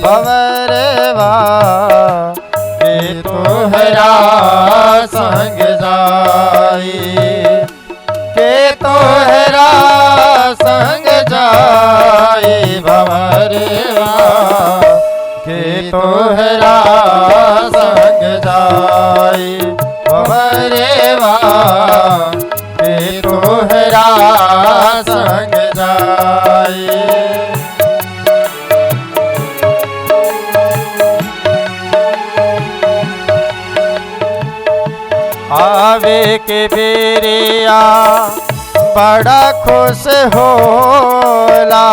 भंवरवा के तोहरा संग जाई, के तोहरा संग जाई भंवरवा के तोहरा संग जाई भंवरवा के तोहरा संग जाई। आवे के बेरिया बड़ा खुश होला,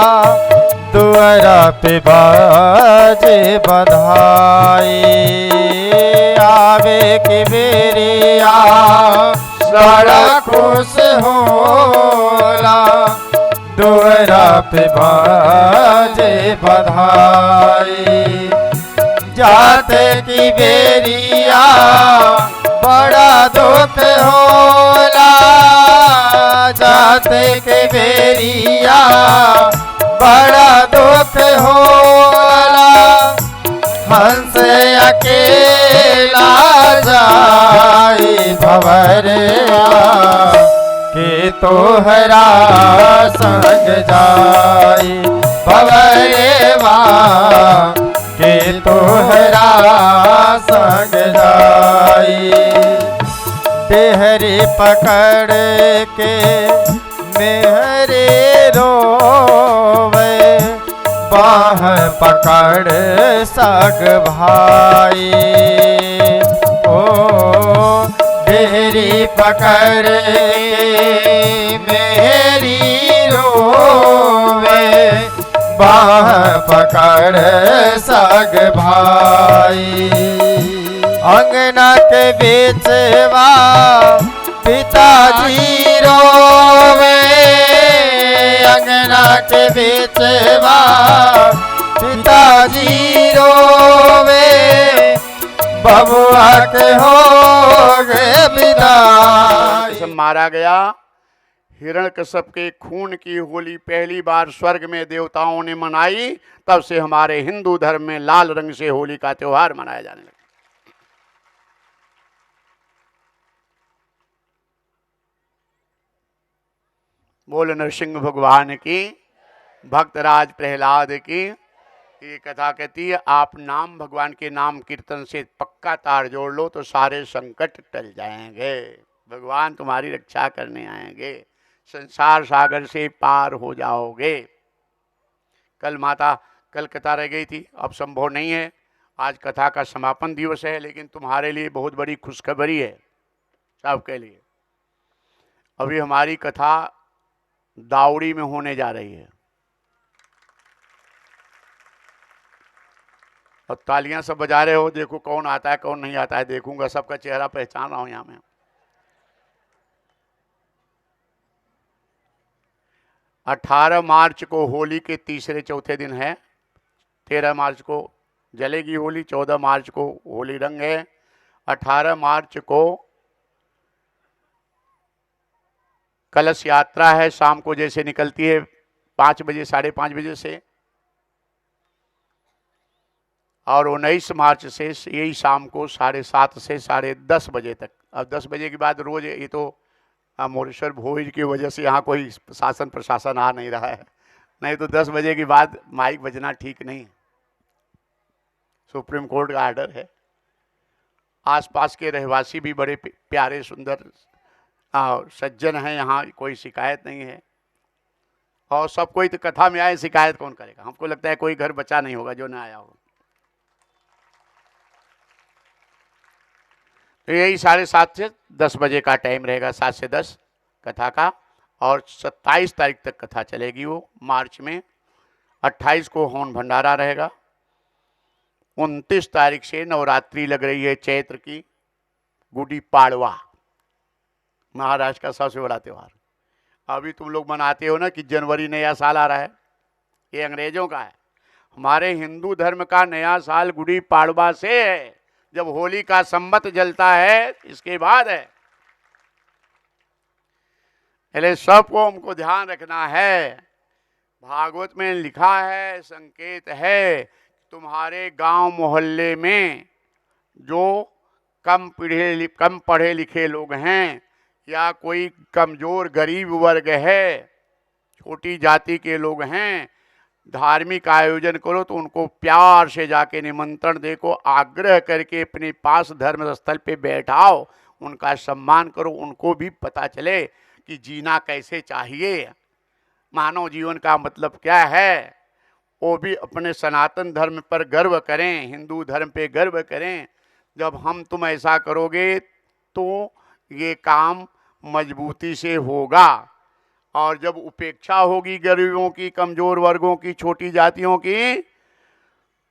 दुआरा पे बाजे बधाई। आवे के बेरिया बड़ा खुश होला, दुआरा पे बाजे बधाई। जाते की बेरिया बड़ा दुख होला, जाते के बेरिया बड़ा दुख होला। हंस अकेला जाई भंवरवा के तोहरा संग जाई भंवरवा के तोहरा संग जाई। देहरी पकड़ के मेहरे रोवे, बाह पकड़ सग भाई। ओ देहरी पकड़ मेरी रोवे, बाह पकड़ सग भाई। अंगना के बेचवा पिताजी रोवे, अंगना के बेचवा पिताजी रोवे, बबुआ के हो गए विदाई। मारा गया हिरण्यकश्यप के खून की होली पहली बार स्वर्ग में देवताओं ने मनाई, तब से हमारे हिंदू धर्म में लाल रंग से होली का त्योहार मनाया जाने लगा। बोल नरसिंह भगवान की, भक्तराज प्रहलाद की। ये कथा कहती है आप नाम भगवान के नाम कीर्तन से पक्का तार जोड़ लो तो सारे संकट टल जाएंगे। भगवान तुम्हारी रक्षा करने आएंगे, संसार सागर से पार हो जाओगे। कल कथा रह गई थी, अब संभव नहीं है। आज कथा का समापन दिवस है, लेकिन तुम्हारे लिए बहुत बड़ी खुशखबरी है सबके लिए। अभी हमारी कथा दावड़ी में होने जा रही है और तालियां सब बजा रहे हो। देखो कौन आता है कौन नहीं आता है, देखूंगा सबका चेहरा पहचान रहा हूं यहां में। 18 मार्च को होली के तीसरे चौथे दिन है। 13 मार्च को जलेगी होली, 14 मार्च को होली रंग है। 18 मार्च को कलश यात्रा है, शाम को जैसे निकलती है 5 बजे 5:30 बजे से, और 19 मार्च से यही शाम को 7:30 से 10:30 बजे तक। अब 10 बजे के बाद रोज, ये तो मोरेश्वर भोज की वजह से यहाँ कोई शासन प्रशासन आ नहीं रहा है, नहीं तो 10 बजे के बाद माइक बजना ठीक नहीं, सुप्रीम कोर्ट का आर्डर है। आसपास के रहवासी भी बड़े प्यारे सुंदर सज्जन हैं, यहाँ कोई शिकायत नहीं है। और सब कोई तो कथा में आए, शिकायत कौन करेगा। हमको लगता है कोई घर बचा नहीं होगा जो ना आया हो। तो यही 7:30 से 10 बजे का टाइम रहेगा, 7 से 10 कथा का। और 27 तारीख तक कथा चलेगी वो मार्च में। 28 को हवन भंडारा रहेगा। 29 तारीख से नवरात्रि लग रही है चैत्र की, गुड़ी पाड़वा, महाराष्ट्र का सबसे बड़ा त्यौहार। अभी तुम लोग मनाते हो ना कि जनवरी नया साल आ रहा है, ये अंग्रेजों का है। हमारे हिंदू धर्म का नया साल गुड़ी पाड़वा से है, जब होली का संवत जलता है, इसके बाद है। इसलिए सबको हमको ध्यान रखना है भागवत में लिखा है, संकेत है, तुम्हारे गांव मोहल्ले में जो कम पढ़े लिखे लोग हैं या कोई कमजोर गरीब वर्ग है, छोटी जाति के लोग हैं, धार्मिक आयोजन करो तो उनको प्यार से जाके निमंत्रण दे को आग्रह करके अपने पास धर्म स्थल पे बैठाओ, उनका सम्मान करो, उनको भी पता चले कि जीना कैसे चाहिए, मानव जीवन का मतलब क्या है। वो भी अपने सनातन धर्म पर गर्व करें, हिंदू धर्म पे गर्व करें। जब हम तुम ऐसा करोगे तो ये काम मजबूती से होगा। और जब उपेक्षा होगी गरीबों की, कमजोर वर्गों की, छोटी जातियों की,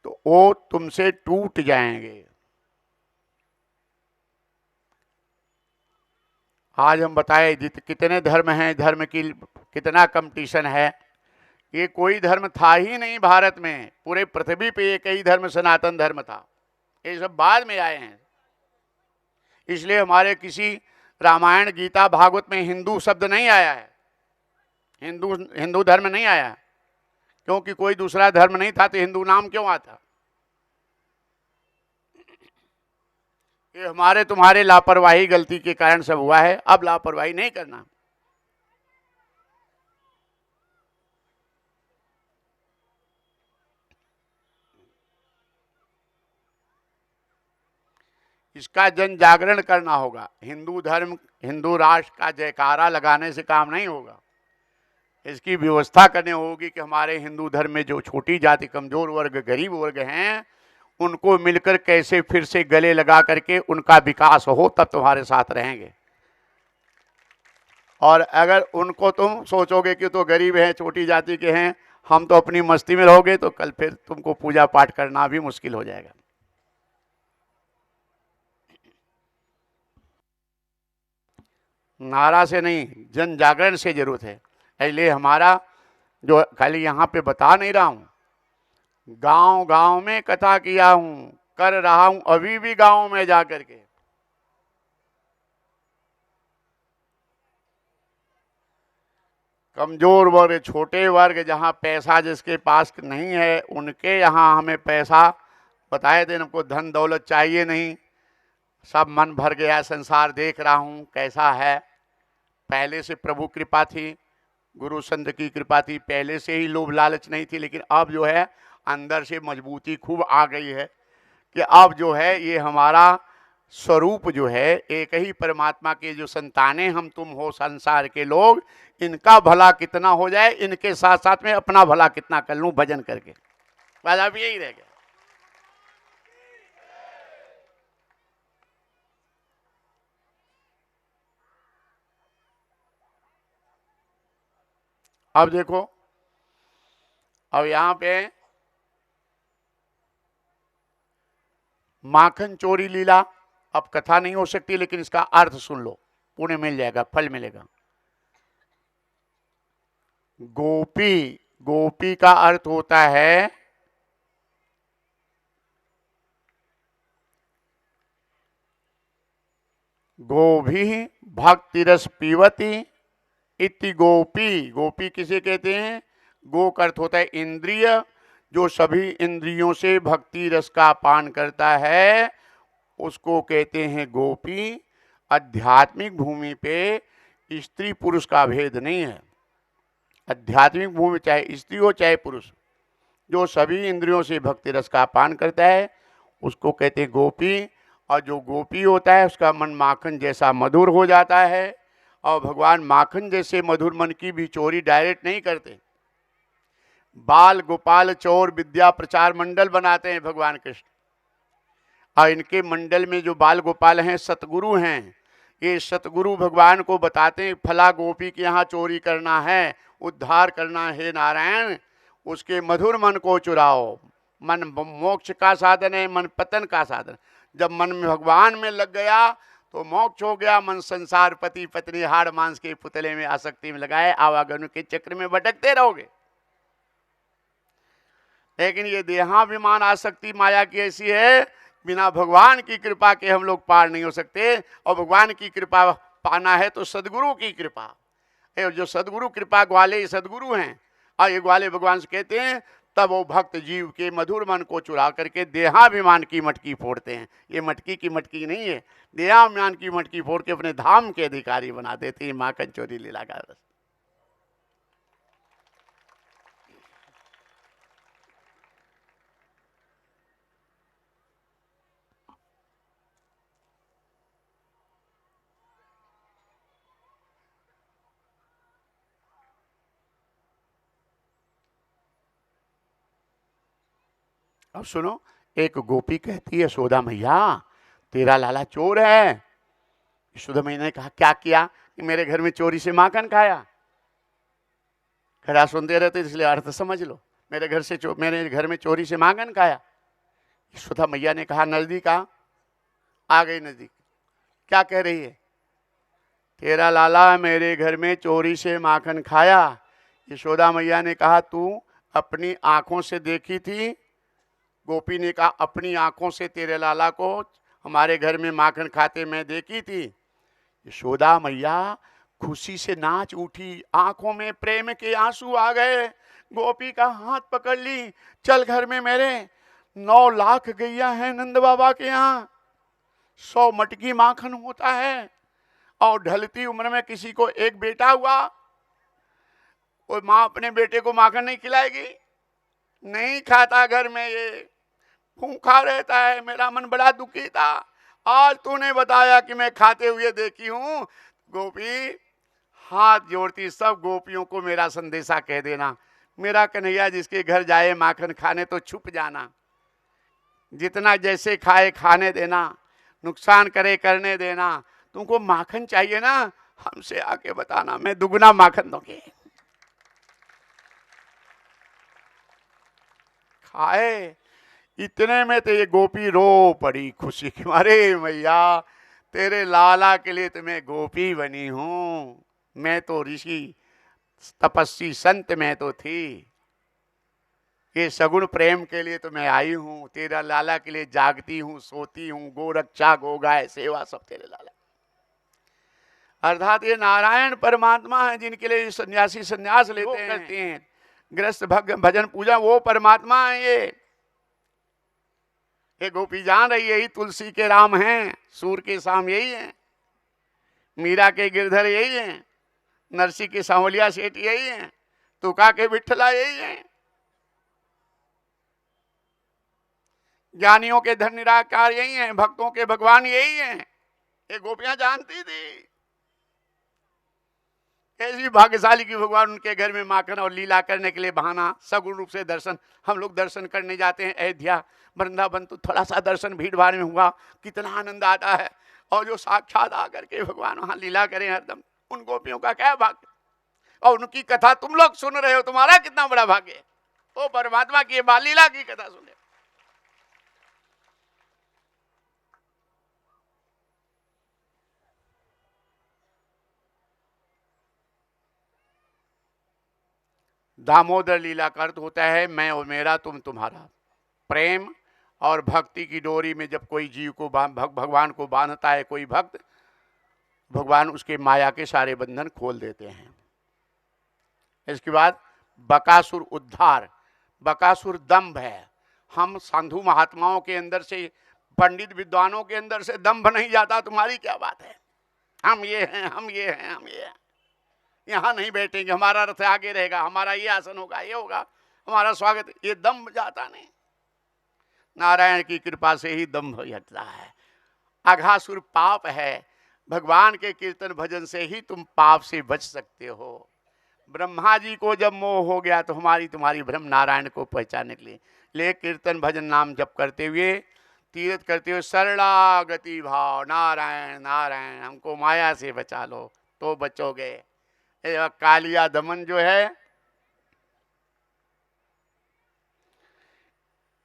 तो वो तुमसे टूट जाएंगे। आज हम बताए कितने धर्म हैं, धर्म की कितना कंपटीशन है। ये कोई धर्म था ही नहीं भारत में, पूरे पृथ्वी पे एक ही धर्म सनातन धर्म था, ये सब बाद में आए हैं। इसलिए हमारे किसी रामायण गीता भागवत में हिंदू शब्द नहीं आया है, हिंदू धर्म नहीं आया, क्योंकि कोई दूसरा धर्म नहीं था तो हिंदू नाम क्यों आता। ये हमारे तुम्हारे लापरवाही गलती के कारण सब हुआ है, अब लापरवाही नहीं करना। इसका जन जागरण करना होगा। हिंदू धर्म, हिंदू राष्ट्र का जयकारा लगाने से काम नहीं होगा, इसकी व्यवस्था करनी होगी कि हमारे हिंदू धर्म में जो छोटी जाति, कमजोर वर्ग, गरीब वर्ग हैं, उनको मिलकर कैसे फिर से गले लगा करके उनका विकास हो, तब तुम्हारे साथ रहेंगे। और अगर उनको तुम सोचोगे कि तो गरीब हैं, छोटी जाति के हैं, हम तो अपनी मस्ती में रहोगे, तो कल फिर तुमको पूजा पाठ करना भी मुश्किल हो जाएगा। नारा से नहीं, जन जागरण से जरूरत है। इसलिए हमारा जो खाली यहाँ पे बता नहीं रहा हूँ, गांव गांव में कथा किया हूँ, कर रहा हूँ अभी भी गांव में जा करके। कमजोर वर्ग, छोटे वर्ग, जहाँ पैसा जिसके पास नहीं है, उनके यहाँ हमें पैसा बताए थे, हमको धन दौलत चाहिए नहीं, सब मन भर गया, संसार देख रहा हूँ कैसा है। पहले से प्रभु कृपा थी, गुरु संत की कृपा थी, पहले से ही लोभ लालच नहीं थी, लेकिन अब जो है अंदर से मजबूती खूब आ गई है कि अब जो है ये हमारा स्वरूप जो है एक ही परमात्मा के जो संतानें हम तुम हो, संसार के लोग, इनका भला कितना हो जाए, इनके साथ साथ में अपना भला कितना कर लूं भजन करके, बस अब यही रह गया। अब देखो, अब यहां पे माखन चोरी लीला, अब कथा नहीं हो सकती, लेकिन इसका अर्थ सुन लो, पुण्य मिल जाएगा, फल मिलेगा। गोपी, गोपी का अर्थ होता है गोभी भक्तिरस पीवती इति गोपी। गोपी किसे कहते हैं? गो का अर्थ होता है इंद्रिय, जो सभी इंद्रियों से भक्ति रस का पान करता है उसको कहते हैं गोपी। आध्यात्मिक भूमि पे स्त्री पुरुष का भेद नहीं है। आध्यात्मिक भूमि चाहे स्त्री हो चाहे पुरुष, जो सभी इंद्रियों से भक्ति रस का पान करता है उसको कहते हैं गोपी। और जो गोपी होता है उसका मन माखन जैसा मधुर हो जाता है। और भगवान माखन जैसे मधुर मन की भी चोरी डायरेक्ट नहीं करते। बाल गोपाल चोर विद्या प्रचार मंडल बनाते हैं भगवान कृष्ण, और इनके मंडल में जो बाल गोपाल हैं सतगुरु हैं। ये सतगुरु भगवान को बताते हैं फला गोपी के यहाँ चोरी करना है, उद्धार करना है नारायण, उसके मधुर मन को चुराओ। मन मोक्ष का साधन है, मन पतन का साधन। जब मन में भगवान में लग गया तो मोक्ष हो गया। मन संसार पति पत्नी हाड़ मांस के पुतले में आसक्ति में लगाए आवागमन के चक्र में भटकते रहोगे। लेकिन ये देहाभिमान आसक्ति माया की ऐसी है, बिना भगवान की कृपा के हम लोग पार नहीं हो सकते। और भगवान की कृपा पाना है तो सदगुरु की कृपा। जो सदगुरु कृपा वाले सदगुरु हैं, और ये ग्वाले भगवान से कहते हैं, तब वो भक्त जीव के मधुर मन को चुरा करके देहाभिमान की मटकी फोड़ते हैं। ये मटकी की मटकी नहीं है, देहाभिमान की मटकी फोड़ के अपने धाम के अधिकारी बना देते हैं। माखन चोरी लीला का रस। अब सुनो, एक गोपी कहती है, यशोदा मैया तेरा लाला चोर है। यशोदा मैया ने कहा, क्या किया? कि मेरे घर में चोरी से माखन खाया। खड़ा सुनते रहते इसलिए अर्थ समझ लो। मेरे घर में चोरी से माखन खाया। यशोदा मैया ने कहा, नजदीक आ गई नजदीक। क्या कह रही है? तेरा लाला मेरे घर में चोरी से माखन खाया। यशोदा मैया ने कहा, तू अपनी आंखों से देखी थी? गोपी ने कहा, अपनी आंखों से तेरे लाला को हमारे घर में माखन खाते मैं देखी थी। यशोदा मैया खुशी से नाच उठी, आंखों में प्रेम के आंसू आ गए। गोपी का हाथ पकड़ ली, चल घर में मेरे 9 लाख गैया हैं नंद बाबा के यहाँ, 100 मटकी माखन होता है। और ढलती उम्र में किसी को एक बेटा हुआ, कोई माँ अपने बेटे को माखन नहीं खिलाएगी? नहीं खाता, घर में ये भूखा रहता है। मेरा मन बड़ा दुखी था, आज तूने बताया कि मैं खाते हुए देखी हूं। गोपी हाथ जोड़ती, सब गोपियों को मेरा संदेशा कह देना, मेरा कन्हैया जिसके घर जाए माखन खाने तो छुप जाना, जितना जैसे खाए खाने देना, नुकसान करे करने देना। तुमको माखन चाहिए ना, हमसे आके बताना, मैं दुगना माखन दूंगी। खाए इतने में तो ये गोपी रो पड़ी खुशी की, अरे मैया तेरे लाला के लिए तो मैं गोपी बनी हूं, मैं तो ऋषि तपस्वी संत में तो थी, ये सगुण प्रेम के लिए तो मैं आई हूं, तेरा लाला के लिए जागती हूं, सोती हूं, गो रक्षा गो गाय सेवा सब तेरे लाला। अर्थात ये नारायण परमात्मा है, जिनके लिए सन्यासी सन्यास लेते हैं, करते हैं गृहस्थ भजन पूजा, वो परमात्मा है। ये गोपी जान रही, यही तुलसी के राम हैं, सूर के शाम यही हैं, मीरा के गिरधर यही हैं, नरसी के सांवलिया सेठ यही हैं, तुका के विठला यही हैं, ज्ञानियों के धन निराकार यही हैं, भक्तों के भगवान यही हैं। ये गोपियां जानती थी ऐसी भाग्यशाली की भगवान उनके घर में माखन और लीला करने के लिए बहाना, सगुण रूप से दर्शन। हम लोग दर्शन करने जाते हैं अयोध्या वृंदावन, तो थोड़ा सा दर्शन भीड़ भाड़ में हुआ, कितना आनंद आता है। और जो साक्षात आकर के भगवान वहां लीला करें हरदम, उन गोपियों का क्या भाग्य। और उनकी कथा तुम लोग सुन रहे हो, तुम्हारा कितना बड़ा भाग्य है। वो परमात्मा की बाल लीला की कथा सुने। दामोदर लीला का अर्थ होता है मैं और मेरा, तुम तुम्हारा। प्रेम और भक्ति की डोरी में जब कोई जीव को भगवान को बांधता है कोई भक्त, भगवान उसके माया के सारे बंधन खोल देते हैं। इसके बाद बकासुर उद्धार। बकासुर दंभ है। हम साधु महात्माओं के अंदर से, पंडित विद्वानों के अंदर से दंभ नहीं जाता। तुम्हारी क्या बात है, हम ये हैं, हम ये हैं, हम ये हैं, यहाँ नहीं बैठेंगे, हमारा रथ आगे रहेगा, हमारा ये आसन होगा, ये होगा, हमारा स्वागत, ये दंभ जाता नहीं। नारायण की कृपा से ही दंभ हटता है। अघासुर पाप है। भगवान के कीर्तन भजन से ही तुम पाप से बच सकते हो। ब्रह्मा जी को जब मोह हो गया तो तुम्हारी भ्रम नारायण को पहचानने के लिए, ले कीर्तन भजन नाम जप करते हुए, तीर्थ करते हुए शरणागति भाव, नारायण नारायण हमको माया से बचा लो तो बचोगे। कालिया दमन जो है,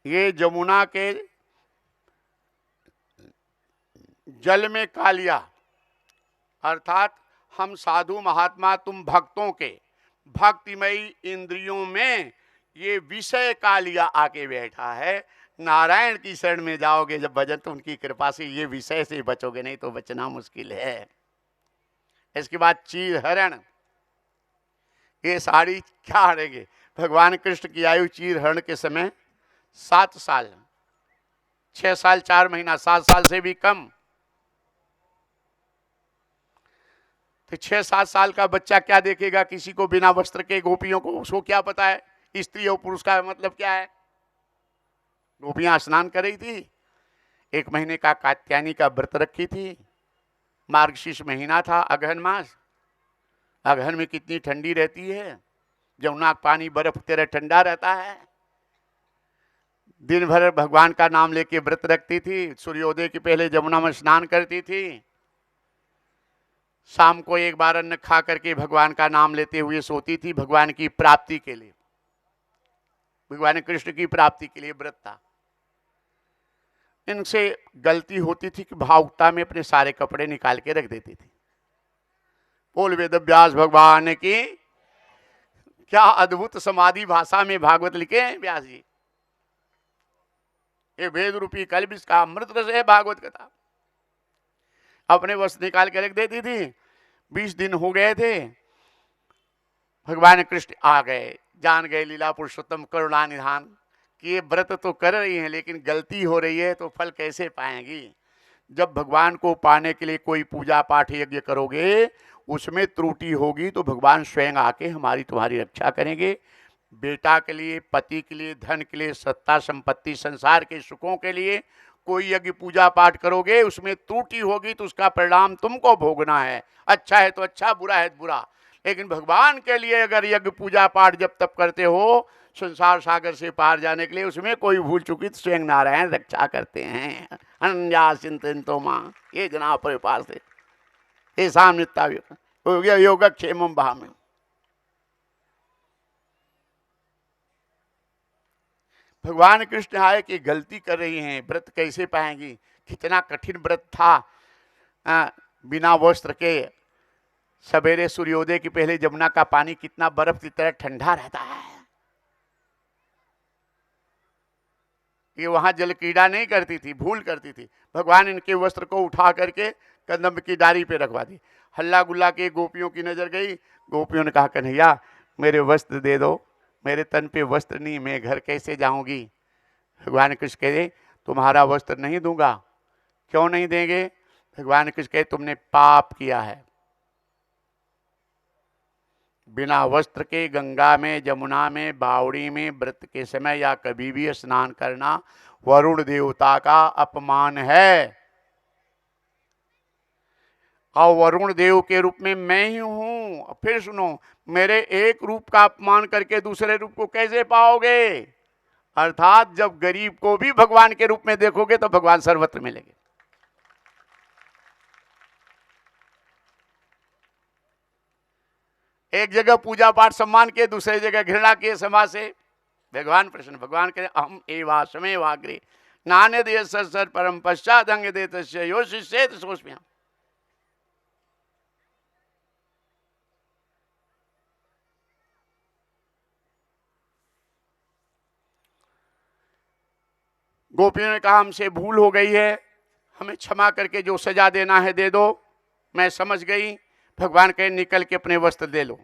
ये जमुना के जल में कालिया, अर्थात हम साधु महात्मा, तुम भक्तों के भक्तिमयी इंद्रियों में ये विषय कालिया आके बैठा है। नारायण की शरण में जाओगे जब भजन, तो उनकी कृपा से ये विषय से बचोगे, नहीं तो बचना मुश्किल है। इसके बाद चीर हरण, ये साड़ी क्या हरेंगे, भगवान कृष्ण की आयु चीर हरण के समय 7 साल, 6 साल 4 महीना, 7 साल से भी कम। तो 6-7 साल का बच्चा क्या देखेगा किसी को बिना वस्त्र के, गोपियों को? उसको क्या पता है स्त्री और पुरुष का मतलब क्या है? गोपियां स्नान कर रही थी, 1 महीने का कात्यायनी का व्रत रखी थी। मार्गशीर्ष महीना था, अगहन मास। अगहन में कितनी ठंडी रहती है, जमुना का पानी बर्फ की तरह ठंडा रहता है। दिन भर भगवान का नाम लेके व्रत रखती थी, सूर्योदय के पहले जमुना में स्नान करती थी, शाम को एक बार अन्न खा करके भगवान का नाम लेते हुए सोती थी, भगवान की प्राप्ति के लिए, भगवान कृष्ण की प्राप्ति के लिए व्रत था। इनसे गलती होती थी कि भावुकता में अपने सारे कपड़े निकाल के रख देती थी। बोल वेद व्यास भगवान की। क्या अद्भुत समाधि भाषा में भागवत लिखे हैं व्यास जी। ये वेद रूपी कल्प, इसका अमृत रस है भागवत कथा। अपने वस्त्र निकाल के रख देती थी। 20 दिन हो गए थे, भगवान कृष्ण आ गए, जान गए लीला पुरुषोत्तम करुणा निधान कि ये व्रत तो कर रही हैं लेकिन गलती हो रही है तो फल कैसे पाएंगी। जब भगवान को पाने के लिए कोई पूजा पाठ यज्ञ करोगे, उसमें त्रुटि होगी तो भगवान स्वयं आके हमारी तुम्हारी रक्षा करेंगे। बेटा के लिए, पति के लिए, धन के लिए, सत्ता संपत्ति संसार के सुखों के लिए कोई यज्ञ पूजा पाठ करोगे, उसमें त्रुटि होगी तो उसका परिणाम तुमको भोगना है। अच्छा है तो अच्छा, बुरा है तो बुरा। लेकिन भगवान के लिए अगर यज्ञ पूजा पाठ जब तब करते हो संसार सागर से पार जाने के लिए, उसमें कोई भूल चुकी तो स्वयं नारायण रक्षा करते हैं। अनन्या चिंतो माँ ये जना परिपास से ये सामनिता योगक्षेम भाम। भगवान कृष्ण आए कि गलती कर रही हैं, व्रत कैसे पाएंगी। कितना कठिन व्रत था। बिना वस्त्र के सवेरे सूर्योदय के पहले जमुना का पानी कितना बर्फ की तरह ठंडा रहता है। ये वहां जल क्रीड़ा नहीं करती थी, भूल करती थी। भगवान इनके वस्त्र को उठा करके कदम की डाली पे रखवा दी। हल्ला गुल्ला के गोपियों की नजर गई। गोपियों ने कहा कन्हैया मेरे वस्त्र दे दो, मेरे तन पे वस्त्र नहीं, मैं घर कैसे जाऊंगी। भगवान कृष्ण कहे तुम्हारा वस्त्र नहीं दूंगा। क्यों नहीं देंगे? भगवान कृष्ण कहे तुमने पाप किया है। बिना वस्त्र के गंगा में, जमुना में, बावड़ी में व्रत के समय या कभी भी स्नान करना वरुण देवता का अपमान है। और वरुण देव के रूप में मैं ही हूं। फिर सुनो, मेरे एक रूप का अपमान करके दूसरे रूप को कैसे पाओगे। अर्थात जब गरीब को भी भगवान के रूप में देखोगे तो भगवान सर्वत्र मिलेंगे। एक जगह पूजा पाठ सम्मान के, दूसरी जगह घृणा के समाज से भगवान प्रश्न। भगवान कहे अहम एवा समय वाग्रे नान्य दे सर परम पश्चात अंग दे तस्य यो शिष्य सोचम्या। गोपियों ने कहा हमसे भूल हो गई है, हमें क्षमा करके जो सजा देना है दे दो, मैं समझ गई। भगवान कहे निकल के अपने वस्त्र दे लो।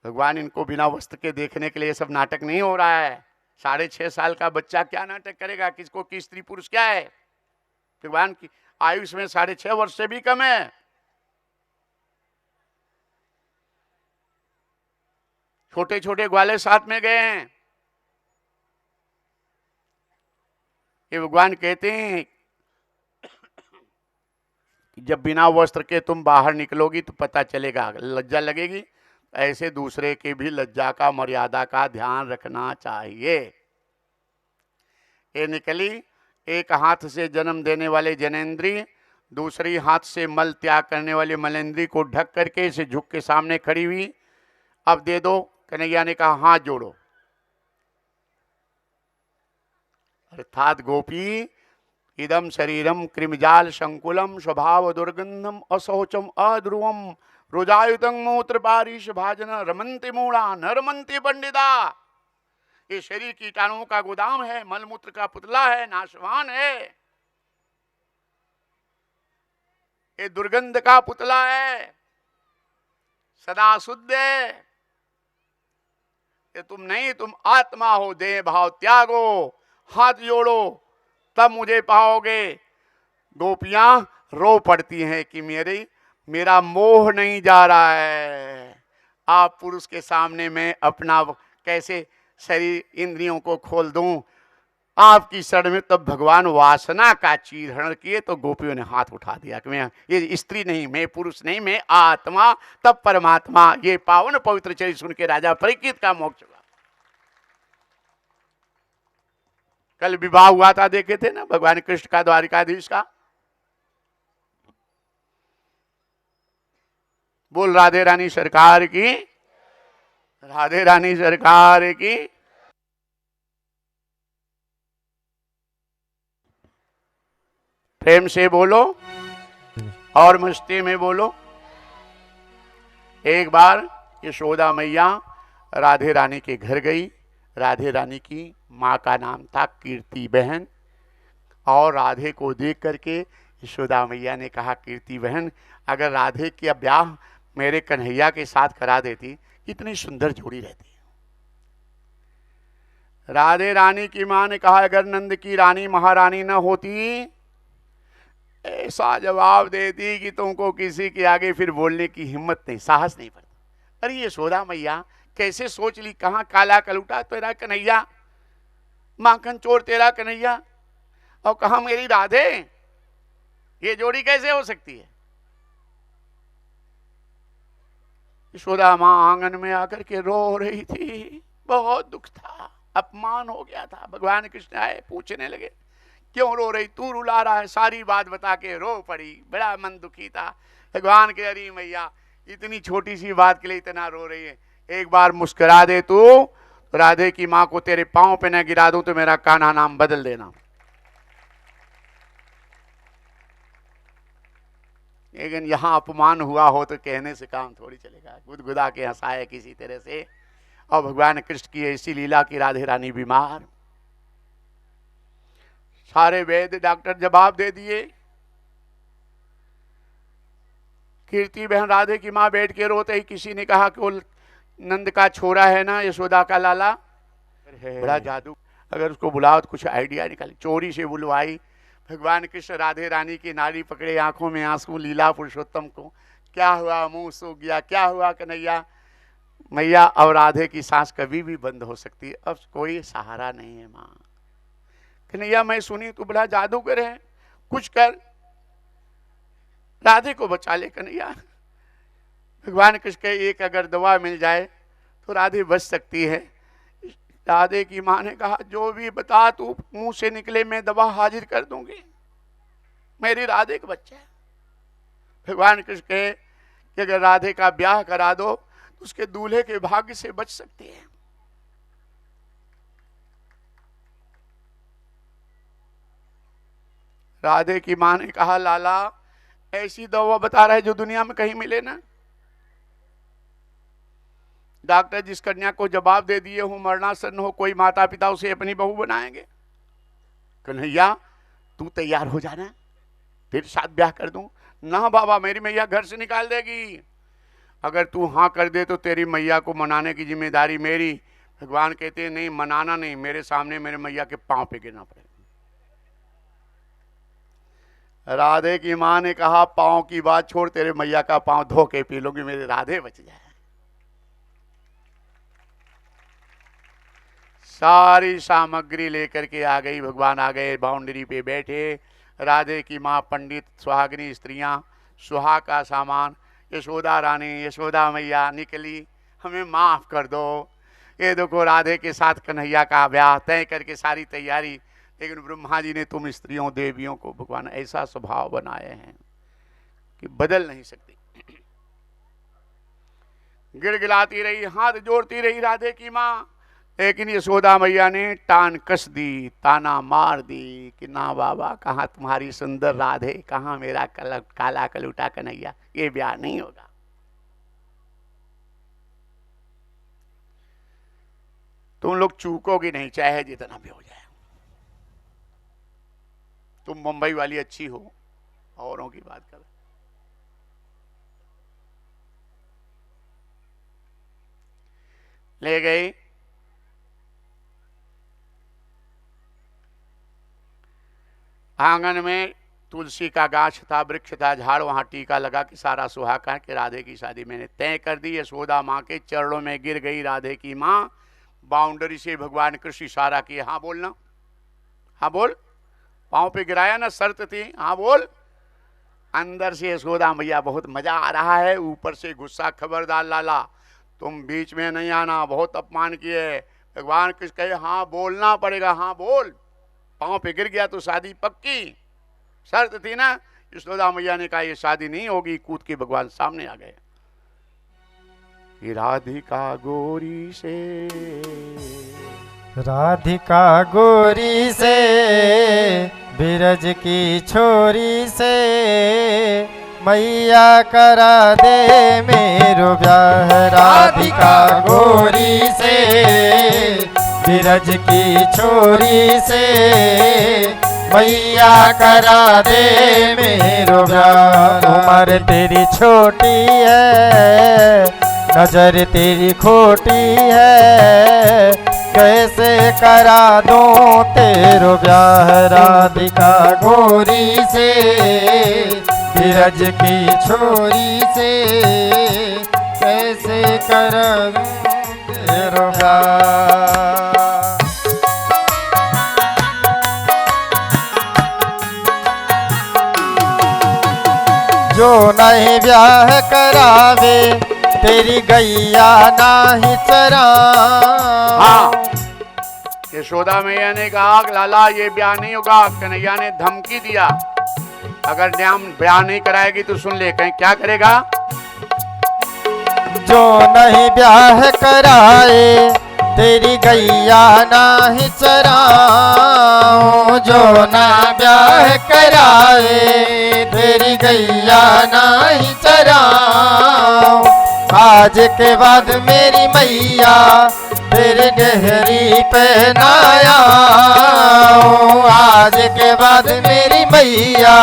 भगवान इनको बिना वस्त्र के देखने के लिए सब नाटक नहीं हो रहा है। 6.5 साल का बच्चा क्या नाटक करेगा, किसको की स्त्री पुरुष क्या है। भगवान की आयुष में 6.5 वर्ष से भी कम है। छोटे छोटे ग्वाले साथ में गए हैं। ये भगवान कहते हैं कि जब बिना वस्त्र के तुम बाहर निकलोगी तो पता चलेगा, लज्जा लगेगी। ऐसे दूसरे की भी लज्जा का, मर्यादा का ध्यान रखना चाहिए। ये निकली, एक हाथ से जन्म देने वाले जनेंद्री, दूसरी हाथ से मल त्याग करने वाले मलेंद्री को ढक करके इसे झुक के सामने खड़ी हुई। अब दे दो। कन्हैया ने कहा हाथ जोड़ो। अर्थात गोपी इदम शरीरम कृमिजाल संकुलम स्वभाव दुर्गंधम असौचम अध्रुवम रोजायुतम मूत्र पारिश भाजन रमंती मूढ़ा न रमंती पंडिता। ये शरीर कीटाणुओं का गोदाम है, मलमूत्र का पुतला है, नाशवान है। ये दुर्गंध का पुतला है, सदा शुद्ध है। कि तुम नहीं, तुम आत्मा हो, देह भाव त्यागो, हाथ जोड़ो, तब मुझे पाओगे। गोपियां रो पड़ती हैं कि मेरा मोह नहीं जा रहा है। आप पुरुष के सामने मैं अपना कैसे शरीर इंद्रियों को खोल दूं आपकी शरण में। तब भगवान वासना का चीरहरण किए तो गोपियों ने हाथ उठा दिया कि मैं ये स्त्री नहीं, मैं पुरुष नहीं, मैं आत्मा। तब परमात्मा ये पावन पवित्र चरित्र सुन के राजा परीक्षित का मोक्ष हुआ। कल विवाह हुआ था, देखे थे ना भगवान कृष्ण का द्वारिकाधीश का। बोल राधे रानी सरकार की, राधे रानी सरकार की। प्रेम से बोलो और मस्ती में बोलो। एक बार यशोदा मैया राधे रानी के घर गई। राधे रानी की माँ का नाम था कीर्ति बहन। और राधे को देख करके यशोदा मैया ने कहा, कीर्ति बहन अगर राधे का ब्याह मेरे कन्हैया के साथ करा देती कितनी सुंदर जोड़ी रहती। राधे रानी की माँ ने कहा, अगर नंद की रानी महारानी न होती ऐसा जवाब देती कि तुमको किसी के आगे फिर बोलने की हिम्मत नहीं, साहस नहीं पड़ता। अरे यशोदा मैया कैसे सोच ली, कहाँ काला कलूटा तेरा कन्हैया, माखन चोर तेरा कन्हैया, और कहा मेरी राधे, ये जोड़ी कैसे हो सकती है। यशोदा माँ आंगन में आकर के रो रही थी, बहुत दुख था, अपमान हो गया था। भगवान कृष्ण आए, पूछने लगे क्यों रो रही, तू रुला रहा है। सारी बात बता के रो पड़ी, बड़ा मन दुखी था। भगवान के, अरे मैया इतनी छोटी सी बात के लिए इतना रो रही है, एक बार मुस्कुरा दे तू, तो राधे की माँ को तेरे पांव पे न गिरा दूं तो मेरा कान्हा नाम बदल देना। लेकिन यहां अपमान हुआ हो तो कहने से काम थोड़ी चलेगा, गुदगुदा के हंसाए किसी तरह से। और भगवान कृष्ण की ऐसी लीला की राधे रानी बीमार, सारे वैद्य डॉक्टर जवाब दे दिए। कीर्ति बहन राधे की माँ बैठ के रोते ही किसी ने कहा कि वो नंद का छोरा है ना, यशोदा का लाला, बड़ा जादू, अगर उसको बुलाओ तो कुछ आइडिया निकाले। चोरी से बुलवाई। भगवान कृष्ण राधे रानी की नारी पकड़े, आंखों में आंसू, लीला पुरुषोत्तम को क्या हुआ, मुंह सूख गया, क्या हुआ कन्हैया। मैया अब राधे की सांस कभी भी बंद हो सकती है, अब कोई सहारा नहीं है माँ। कन्हैया मैं सुनी तू बड़ा जादूगर है, कुछ कर, राधे को बचा ले कन्हैया। भगवान कृष्ण के एक अगर दवा मिल जाए तो राधे बच सकती है। राधे की माँ ने कहा, जो भी बता तू मुंह से निकले मैं दवा हाजिर कर दूंगी, मेरी राधे का बच्चा है। भगवान कृष्ण कहे कि अगर राधे का ब्याह करा दो तो उसके दूल्हे के भाग्य से बच सकती है। राधे की माँ ने कहा, लाला ऐसी दवा बता रहा है जो दुनिया में कहीं मिले ना। डॉक्टर जिस कन्या को जवाब दे दिए हो मरणासन हो, कोई माता पिता उसे अपनी बहू बनाएंगे। कन्हैया तू तैयार हो जाना, फिर साथ ब्याह कर दूं। ना बाबा, मेरी मैया घर से निकाल देगी। अगर तू हाँ कर दे तो तेरी मैया को मनाने की जिम्मेदारी मेरी। भगवान कहते हैं नहीं, मनाना नहीं, मेरे सामने मेरे मैया के पांव पे गिरना पड़ेगा। राधे की माँ ने कहा, पांव की बात छोड़, तेरे मैया का पांव धो के पी लूंगी, मेरी राधे बच जाए। सारी सामग्री लेकर के आ गई। भगवान आ गए, बाउंड्री पे बैठे। राधे की माँ, पंडित, सुहागिनी स्त्रियां, सुहाग का सामान, यशोदा रानी, यशोदा मैया निकली, हमें माफ कर दो। ये देखो राधे के साथ कन्हैया का ब्याह तय करके सारी तैयारी। लेकिन ब्रह्मा जी ने तुम स्त्रियों देवियों को भगवान ऐसा स्वभाव बनाए हैं कि बदल नहीं सकती। गिड़गिड़ाती रही, हाथ जोड़ती रही राधे की माँ, लेकिन यशोदा मैया ने टान कस दी, ताना मार दी कि ना बाबा, कहाँ तुम्हारी सुंदर राधे, कहाँ मेरा काला कलूटा कन्हैया, ये ब्याह नहीं होगा। तुम लोग चूकोगी नहीं, चाहे जितना भी हो जाए। तुम मुंबई वाली अच्छी हो, औरों की बात कर। ले गई आंगन में तुलसी का गाछ था, वृक्ष था, झाड़, वहां टीका लगा कि सारा सुहागा कि राधे की शादी मैंने तय कर दी। यशोदा माँ के चरणों में गिर गई राधे की माँ। बाउंड्री से भगवान कृष्ण इशारा किए, हाँ बोलना, हाँ बोल। पाँव पे गिराया ना, शर्त थी, हाँ बोल। अंदर से यशोदा मैया बहुत मजा आ रहा है, ऊपर से गुस्सा, खबरदार लाला तुम बीच में नहीं आना, बहुत अपमान किए। भगवान कृष्ण कहे हाँ बोलना पड़ेगा, हाँ बोल। पाँव पे गिर गया तो शादी पक्की, शर्त थी ना। यशोदा मैया ने कहा ये शादी नहीं होगी, कूद के भगवान सामने आ गए। राधिका गोरी से, राधिका गोरी से, बिरज की छोरी से, मैया करा दे मेरो ब्याह। राधिका गोरी से, बिरज की छोरी से, मैया करा दे मेरो ब्याह। उम्र तेरी छोटी है, नजर तेरी खोटी है, कैसे करा दूं तेरो ब्याह। राधिका गोरी से, बिरज की छोरी से, कैसे करा दूं तेरो ब्याह। जो नहीं ब्याह करावे, तेरी गैया नाही चरा। हाँ, यशोदा मैया ने कहा लाला ये ब्याह नहीं होगा। कन्हैया ने धमकी दिया, अगर न्याम ब्याह नहीं कराएगी तो सुन ले, कहीं क्या करेगा। जो नहीं ब्याह कराए, तेरी गैया नाही चराऊं। जो ना ब्याह कराए, तेरी गैया नाही चराऊं। आज के बाद मेरी मैया तेरे डेहरी पे ना आऊं। आज के बाद मेरी मैया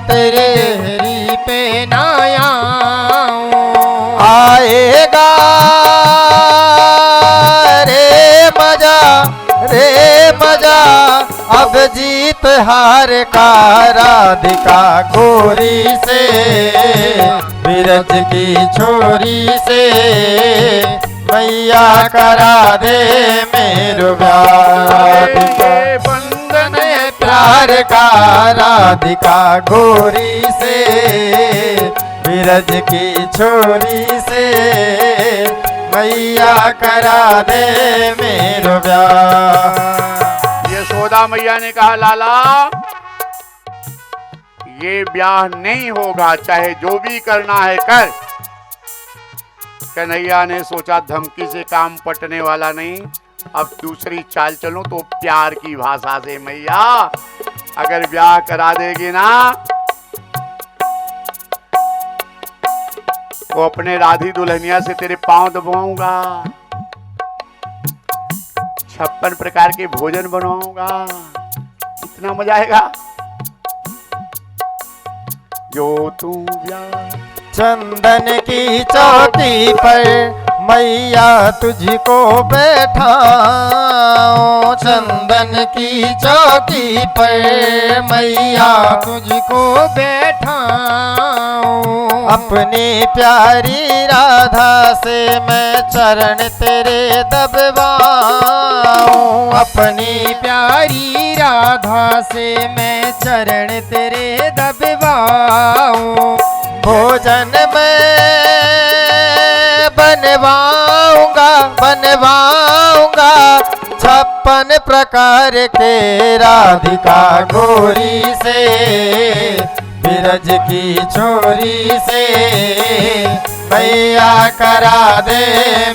तेरे डेहरी पे ना आऊं। आएगा रे मजा, रे मजा, अब जीत हार का। राधिका गोरी से, बिरज की छोरी से, मैया करा दे मेरो ब्याह। बंधन है प्यार का। राधिका गोरी से, बिरज की छोरी से, मैया करा दे मेरो ब्याह। यशोदा मैया ने कहा लाला ये ब्याह नहीं होगा, चाहे जो भी करना है कर। कन्हैया ने सोचा धमकी से काम पटने वाला नहीं, अब दूसरी चाल चलूं तो प्यार की भाषा से। मैया अगर ब्याह करा देगी ना, तो अपने राधी दुल्हनिया से तेरे पांव दबाऊंगा, 56 प्रकार के भोजन बनवाऊंगा, इतना मजा आएगा। जो तू ब्याह चंदन की चौकी पर मैया तुझको बैठाऊं। चंदन की चौकी पर मैया तुझको बैठाऊं। अपनी प्यारी राधा से मैं चरण तेरे दबवाऊं। अपनी प्यारी राधा से मैं चरण तेरे दबवाऊं। भोजन में बनवाऊंगा, बनवाऊंगा 56 प्रकार के। राधिका गोरी से, बिरज की छोरी से, मैया करा दे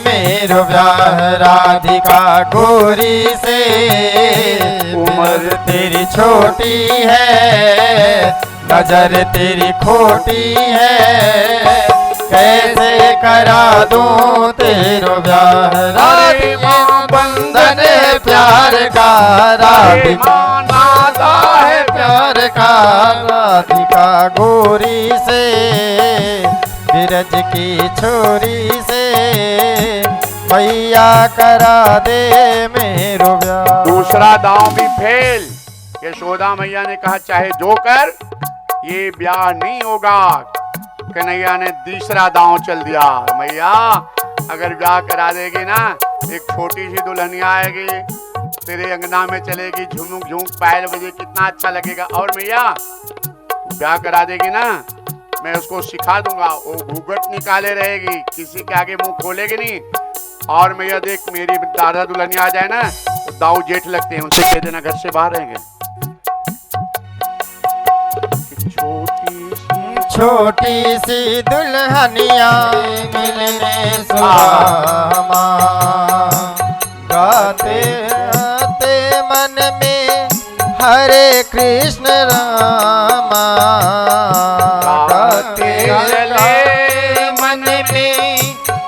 मेरो ब्याह। राधिका गोरी से, उम्र तेरी छोटी है, नजर तेरी खोटी है, कैसे करा दूं तेरो ब्याह। राधिका बंधन है प्यार का। राधिका नाता है प्यार का। राधिका गोरी से, बिरज की छोरी से, मैया करा दे मेरो ब्याह। दूसरा दांव भी फेल। यशोदा मैया ने कहा चाहे जो कर, ये ब्याह नहीं होगा। कन्हैया ने तीसरा दांव चल दिया, मैया अगर ब्याह करा देगी ना, एक छोटी सी दुल्हनिया आएगी, तेरे अंगना में चलेगी, झुमुक झुमुक पायल बजे, कितना अच्छा लगेगा। और मैया ब्याह करा देगी ना, मैं उसको सिखा दूंगा, वो घूंघट निकाले रहेगी, किसी के आगे मुंह खोलेगी नहीं। और मैया देख, मेरी दादा दुल्हनिया आ जाए ना, तो दाऊ जेठ लगते हैं, उनसे कह देना घर से बाहर रहेंगे। छोटी सी दुल्हनिया मिलने सुदामा, गाते गाते मन में हरे कृष्ण रामा, गाते चले मन में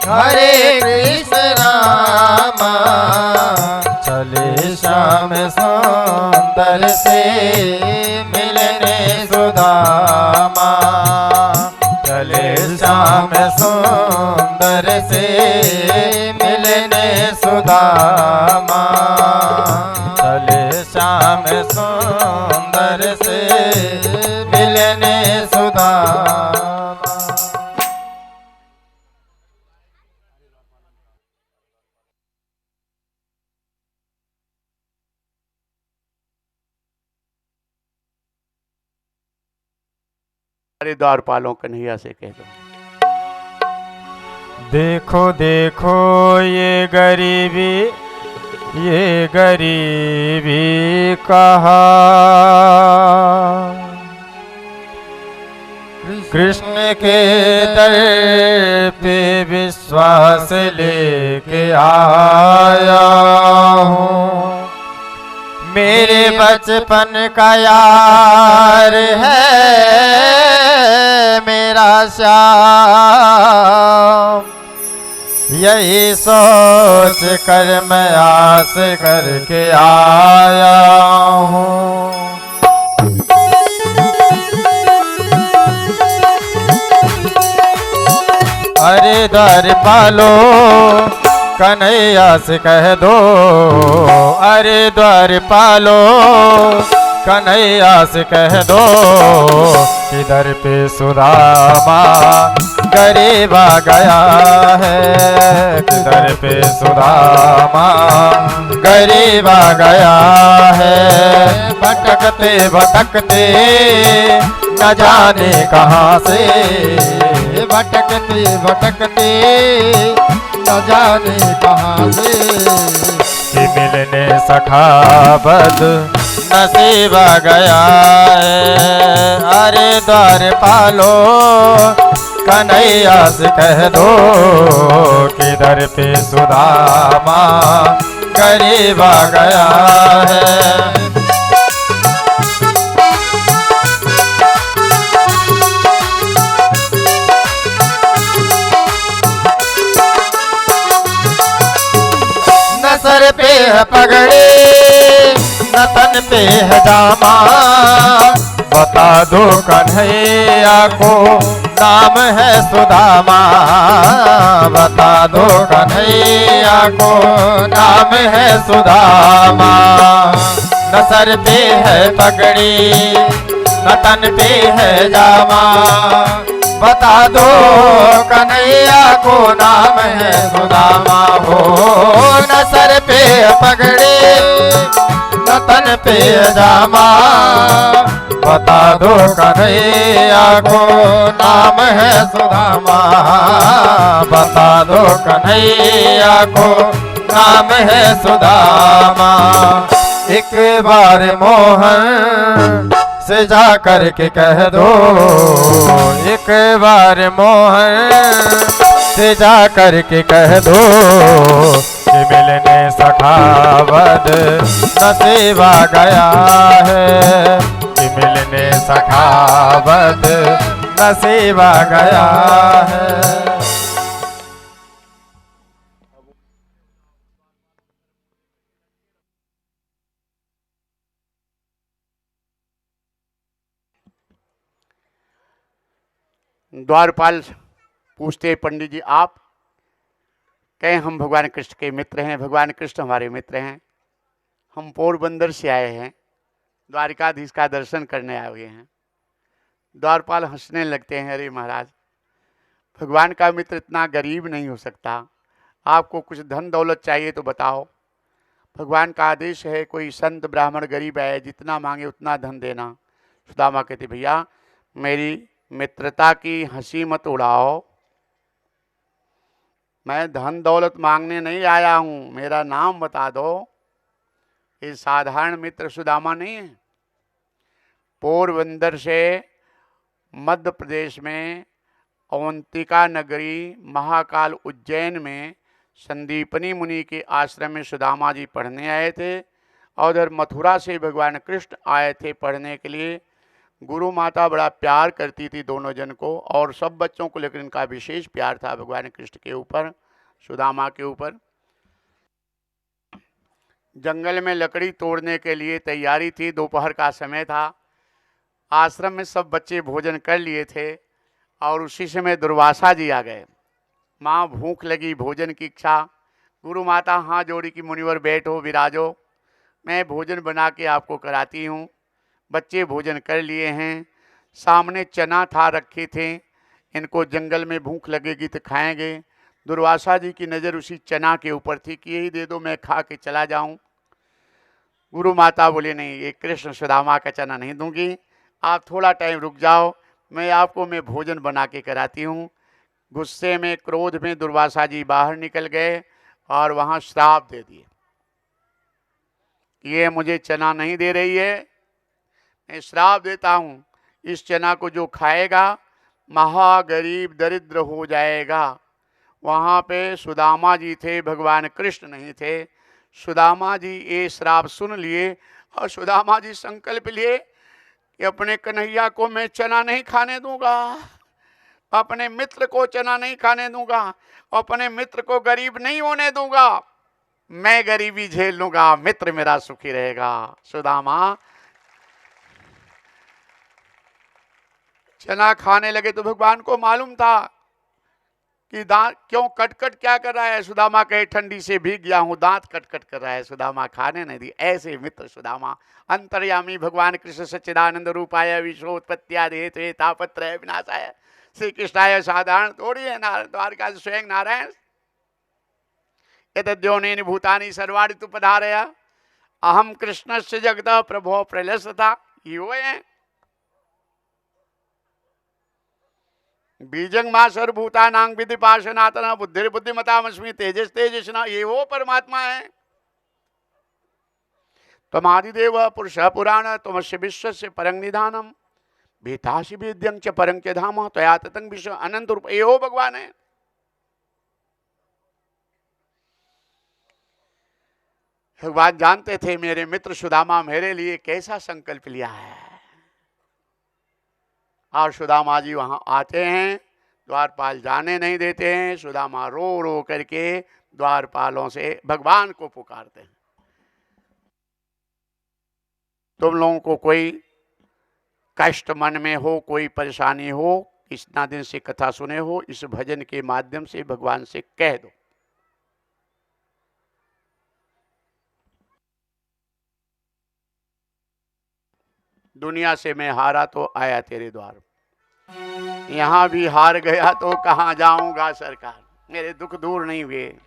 हरे कृष्ण रामा, चले श्याम सुंदर से मिलने सुदामा, चले श्याम सुंदर से मिलने सुदामा, चले श्याम सुंदर से मिलने सुदामा। अरे द्वारपालों कन्हैया से कह दो, देखो देखो ये गरीबी कहा, कृष्ण के दर पे विश्वास लेके आया हूँ, मेरे बचपन का यार है मेरा श्याम, यही सोच कर मैं आस करके आया हूँ। अरे द्वारपालो कन्हैया से कह दो, अरे द्वारपालो कन्हैया से कह दो, किधर पे सुदामा गरीब आ गया है, किधर पे सुदामा गरीब आ गया है, भटकते भटकते न जाने कहाँ से, भटकते भटकते न जाने कहाँ से, कि मिलने सखा बद नसीब आ गया है। अरे द्वारपालो कन्हैया से कह दो, किधर पे सुदामा गरीब आ गया है। सर पे है पगड़ी न तन पे है जामा, बता दो कन्हैया को नाम है सुदामा, बता दो कन्हैया को नाम है सुदामा, न सर पे है पगड़ी न तन पे है जामा, बता दो कन्हैया को नाम है सुदामा हो, न सर पे पगड़ी न तन पे जामा, बता दो कन्हैया को नाम है सुदामा, बता दो कन्हैया को नाम है सुदामा। एक बार मोहन से जा कर के कह दो, एक बार मोहन से जा कर के कह दो, कि मिलने सखावत नसीब आ गया है, कि मिलने सखावत नसीब आ गया है। द्वारपाल पूछते पंडित जी आप कहें हम भगवान कृष्ण के मित्र हैं, भगवान कृष्ण हमारे मित्र हैं, हम पोरबंदर से आए हैं, द्वारिकाधीश का दर्शन करने आए हुए हैं। द्वारपाल हंसने लगते हैं, अरे महाराज, भगवान का मित्र इतना गरीब नहीं हो सकता, आपको कुछ धन दौलत चाहिए तो बताओ। भगवान का आदेश है, कोई संत ब्राह्मण गरीब है, जितना मांगे उतना धन देना। सुदामा कहते, भैया मेरी मित्रता की हंसी मत उड़ाओ, मैं धन दौलत मांगने नहीं आया हूँ, मेरा नाम बता दो। ये साधारण मित्र सुदामा नहीं है। पोरबंदर से मध्य प्रदेश में अवंतिका नगरी महाकाल उज्जैन में संदीपनी मुनि के आश्रम में सुदामा जी पढ़ने आए थे, और उधर मथुरा से भगवान कृष्ण आए थे पढ़ने के लिए। गुरु माता बड़ा प्यार करती थी दोनों जन को, और सब बच्चों को, लेकिन इनका विशेष प्यार था भगवान कृष्ण के ऊपर, सुदामा के ऊपर। जंगल में लकड़ी तोड़ने के लिए तैयारी थी, दोपहर का समय था। आश्रम में सब बच्चे भोजन कर लिए थे, और उसी समय दुर्वासा जी आ गए। माँ भूख लगी, भोजन की इच्छा। गुरु माता हाथ जोड़ी कि मुनिवर बैठो, विराजो, मैं भोजन बना के आपको कराती हूँ। बच्चे भोजन कर लिए हैं। सामने चना था रखे थे, इनको जंगल में भूख लगेगी तो खाएंगे। दुर्वासा जी की नज़र उसी चना के ऊपर थी कि यही दे दो, मैं खा के चला जाऊं। गुरु माता बोले, नहीं, ये कृष्ण सुदामा का चना नहीं दूंगी, आप थोड़ा टाइम रुक जाओ, मैं भोजन बना के कराती हूँ। गुस्से में, क्रोध में दुर्वासा जी बाहर निकल गए और वहाँ श्राप दे दिए, ये मुझे चना नहीं दे रही है, मैं श्राप देता हूँ, इस चना को जो खाएगा महागरीब दरिद्र हो जाएगा। वहाँ पे सुदामा जी थे, भगवान कृष्ण नहीं थे। सुदामा जी ये श्राप सुन लिए, और सुदामा जी संकल्प लिए कि अपने कन्हैया को मैं चना नहीं खाने दूंगा, अपने मित्र को चना नहीं खाने दूंगा, अपने मित्र को गरीब नहीं होने दूंगा, मैं गरीबी झेल लूंगा, मित्र मेरा सुखी रहेगा। सुदामा चना खाने लगे तो भगवान को मालूम था कि दांत क्यों कटकट क्या कर रहा है। सुदामा कहे, ठंडी से भीग गया हूं, दांत कटकट कर रहा है। सुदामा खाने नहीं दी। ऐसे मित्र सुदामा। अंतर्यामी भगवान कृष्ण सच्चिदानंद रूपाय विश्वोत्पत्त्यादि हेतवे तापत्रय विनाशाय। श्री कृष्णाय साधारण थोड़ी है, द्वारका स्वयं नारायण। एतद्योनिनि भूतानि सर्वाणि तु पधारय, अहम कृष्णस्य जगतः प्रभो प्रलसता। ये वो है बीजंग मां सर्वभूतानां विधि पाशनातना बुद्धि बुद्धिमतामस्मि तेजस तेजस्ना। ये वो परमात्मा है। त्वमादिदेव पुरुष पुराण त्वमस्य विश्वस्य परं निधानम भीतासि वेद्यं च परं च धाम त्वया ततं विश्व अनंत रूप। ये हो भगवान है। भगवान जानते थे मेरे मित्र सुदामा मेरे लिए कैसा संकल्प लिया है। और सुदामा जी वहां आते हैं, द्वारपाल जाने नहीं देते हैं। सुदामा रो रो करके द्वारपालों से भगवान को पुकारते हैं। तुम लोगों को कोई कष्ट मन में हो, कोई परेशानी हो, इतना दिन से कथा सुने हो, इस भजन के माध्यम से भगवान से कह दो। दुनिया से मैं हारा तो आया तेरे द्वार, यहां भी हार गया तो कहां जाऊंगा सरकार, मेरे दुख दूर नहीं हुए।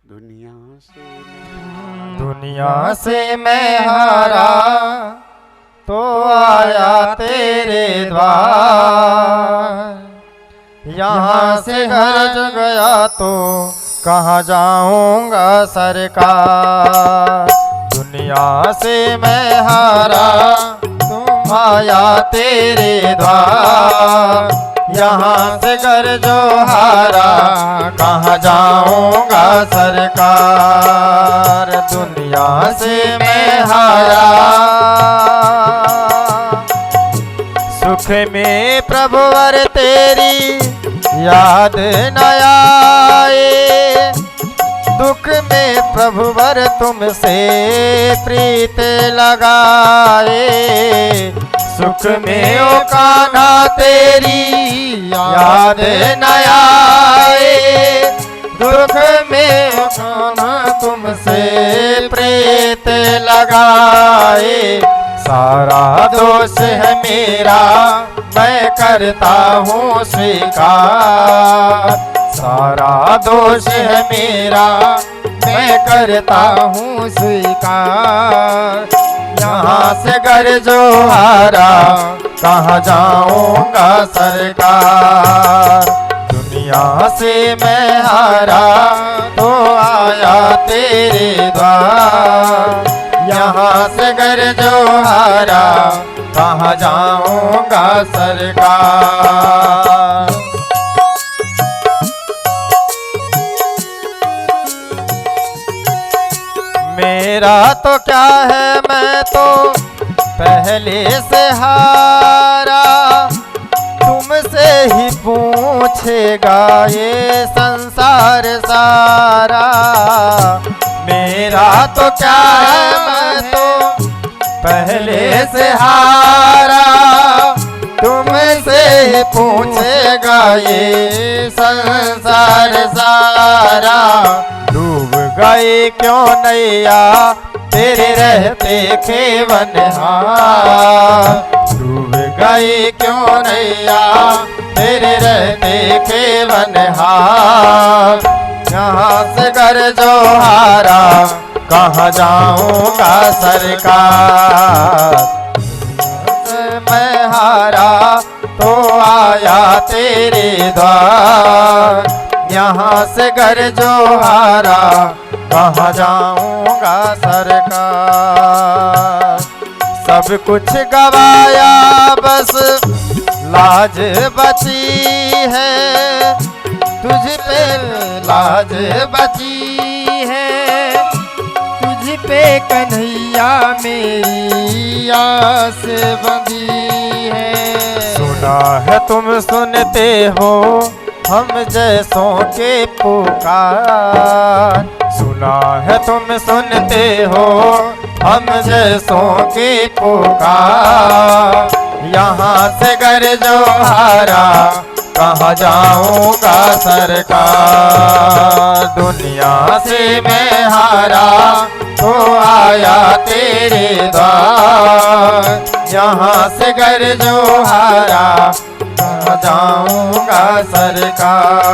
दुनिया से मैं हारा तो आया तेरे द्वार, यहाँ से घर गया तो कहाँ जाऊंगा सरकार। दुनिया से मैं हारा तुम आया तेरे द्वार, यहाँ से घर जो हारा कहाँ जाऊंगा सरकार। दुनिया से मैं हारा सुख में प्रभुवर तेरी याद न आए, दुख में प्रभुवर तुमसे प्रीत लगाए। सुख में ओ कान्हा तेरी याद न आए, दुख में ओ कान्हा तुमसे प्रीत लगाए। सारा दोष है मेरा, मैं करता हूँ स्वीकार। सारा दोष है मेरा, मैं करता हूँ स्वीकार। यहाँ से घर जो हारा, कहाँ जाऊँगा सरकार। दुनिया से मैं हारा तो आया तेरे द्वार। यहाँ से घर जो हारा, कहाँ जाऊँगा सरकार। मेरा तो क्या है, मैं तो पहले से हारा। तुमसे ही पूछेगा ये संसार सारा। मेरा तो क्या है, मैं तो पहले से हारा। तुमसे ही पूछेगा ये संसार सारा। डूब गए क्यों नैया, तेरे रहते खेवनहार। डूब गए क्यों नैया, तेरे रहते खेवनहार। यहाँ से घर जो हारा, कहाँ जाऊँगा सरकार। मैं हारा तो आया तेरे द्वार। यहाँ से घर जो हारा, कहाँ जाऊँगा सरकार। सब कुछ गवाया बस लाज बची है। तुझ पे लाज बची है, तुझ पे कन्हैया मेरी आस बंधी है। सुना है तुम सुनते हो हम जैसों के पुकार। सुना है तुम सुनते हो हम जैसों के पुकार। यहाँ से घर जो हारा, कहाँ जाऊँगा सरकार। दुनिया से मैं हारा तो आया तेरे द्वार। यहाँ से घर जो हारा, कहाँ जाऊँगा सरकार।